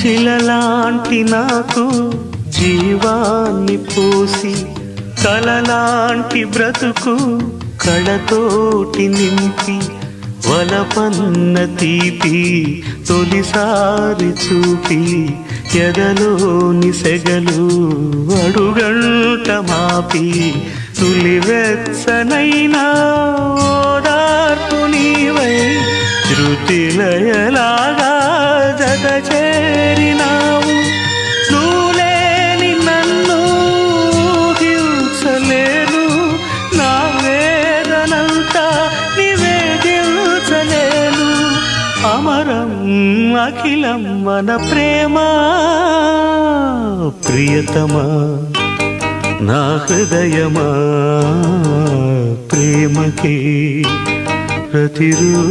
శిలలాంటి నాకు జీవాన్ని పోసి కలలాంటి బ్రతుకు కళతోటి నింపి వలపన్న తీపి తొలిసారి చూపి ఎదలోని సెగలు అడుగంట మాపి తులివెచ్చనైనా ఓదార్పు నీవై శృతిలయలాగా జత చేరినావు. నువ్వులేని నన్ను హింసలేను, నా వేదనంతా నివేదించలేను. అమరం అఖిలం మన ప్రేమ ప్రియతమా నా హృదయమా ప్రేమకి ప్రతిరూపమా.